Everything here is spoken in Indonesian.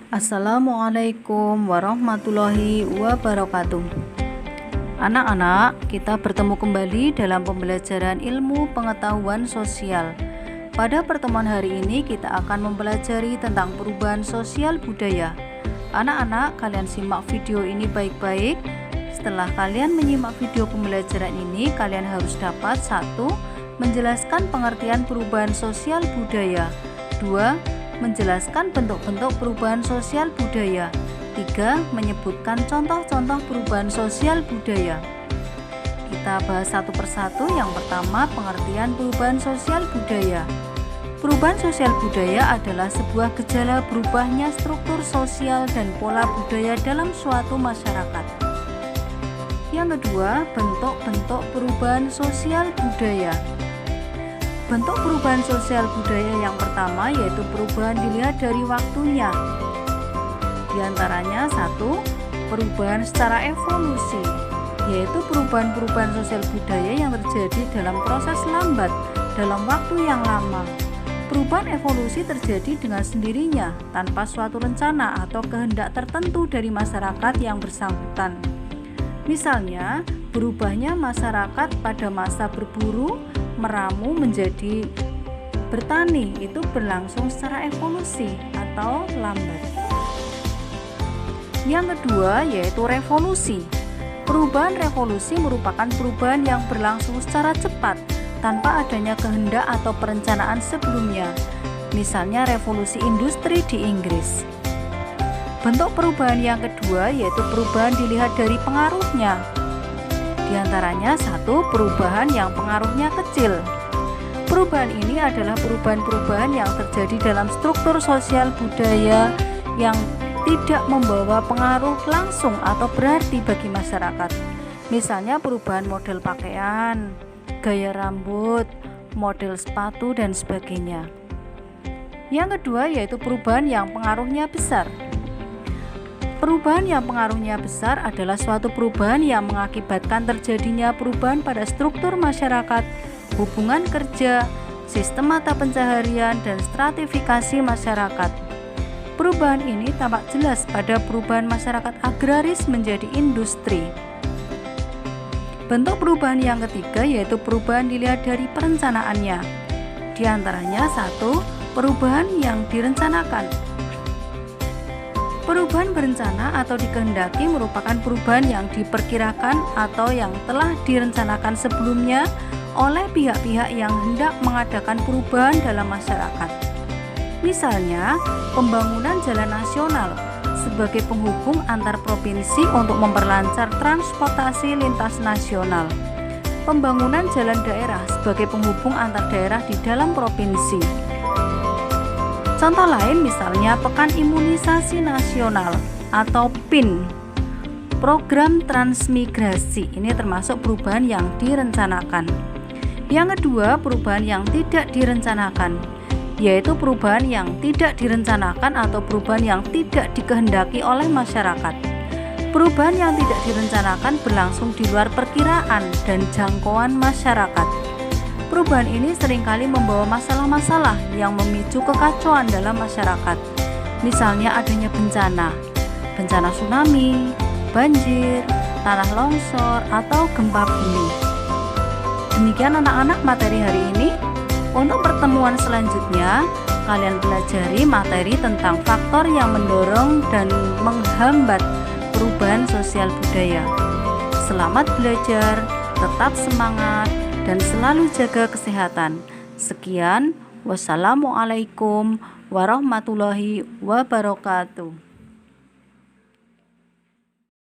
Assalamualaikum warahmatullahi wabarakatuh. Anak-anak, kita bertemu kembali dalam pembelajaran ilmu pengetahuan sosial. Pada pertemuan hari ini kita akan mempelajari tentang perubahan sosial budaya. Anak-anak, kalian simak video ini baik-baik. Setelah kalian menyimak video pembelajaran ini, kalian harus dapat 1. Menjelaskan pengertian perubahan sosial budaya. 2. Menjelaskan bentuk-bentuk perubahan sosial budaya. 3. Menyebutkan contoh-contoh perubahan sosial budaya. Kita bahas satu persatu. Yang pertama, pengertian perubahan sosial budaya. Perubahan sosial budaya adalah sebuah gejala berubahnya struktur sosial dan pola budaya dalam suatu masyarakat. Yang kedua, bentuk-bentuk perubahan sosial budaya. Bentuk perubahan sosial budaya yang pertama yaitu perubahan dilihat dari waktunya. Di antaranya 1. Perubahan secara evolusi, yaitu perubahan-perubahan sosial budaya yang terjadi dalam proses lambat dalam waktu yang lama. Perubahan evolusi terjadi dengan sendirinya tanpa suatu rencana atau kehendak tertentu dari masyarakat yang bersangkutan. Misalnya, berubahnya masyarakat pada masa berburu meramu menjadi bertani itu berlangsung secara evolusi atau lambat. Yang kedua yaitu revolusi. Perubahan revolusi merupakan perubahan yang berlangsung secara cepat tanpa adanya kehendak atau perencanaan sebelumnya. Misalnya revolusi industri di Inggris. Bentuk perubahan yang kedua yaitu perubahan dilihat dari pengaruhnya. Di antaranya 1. Perubahan yang pengaruhnya kecil. Perubahan ini adalah perubahan-perubahan yang terjadi dalam struktur sosial budaya yang tidak membawa pengaruh langsung atau berarti bagi masyarakat. Misalnya perubahan model pakaian, gaya rambut, model sepatu, dan sebagainya. Yang kedua yaitu perubahan yang pengaruhnya besar. Perubahan yang pengaruhnya besar adalah suatu perubahan yang mengakibatkan terjadinya perubahan pada struktur masyarakat, hubungan kerja, sistem mata pencaharian, dan stratifikasi masyarakat. Perubahan ini tampak jelas pada perubahan masyarakat agraris menjadi industri. Bentuk perubahan yang ketiga yaitu perubahan dilihat dari perencanaannya. Di antaranya 1. Perubahan yang direncanakan. Perubahan berencana atau dikehendaki merupakan perubahan yang diperkirakan atau yang telah direncanakan sebelumnya oleh pihak-pihak yang hendak mengadakan perubahan dalam masyarakat. Misalnya, pembangunan jalan nasional sebagai penghubung antar provinsi untuk memperlancar transportasi lintas nasional. Pembangunan jalan daerah sebagai penghubung antar daerah di dalam provinsi. Contoh lain misalnya Pekan Imunisasi Nasional atau PIN. Program transmigrasi ini termasuk perubahan yang direncanakan. Yang kedua, perubahan yang tidak direncanakan, yaitu perubahan yang tidak direncanakan atau perubahan yang tidak dikehendaki oleh masyarakat. Perubahan yang tidak direncanakan berlangsung di luar perkiraan dan jangkauan masyarakat. Perubahan ini seringkali membawa masalah-masalah yang memicu kekacauan dalam masyarakat. Misalnya adanya bencana tsunami, banjir, tanah longsor, atau gempa bumi. Demikian anak-anak materi hari ini. Untuk pertemuan selanjutnya, kalian pelajari materi tentang faktor yang mendorong dan menghambat perubahan sosial budaya. Selamat belajar, tetap semangat, dan selalu jaga kesehatan. Sekian, wassalamualaikum warahmatullahi wabarakatuh.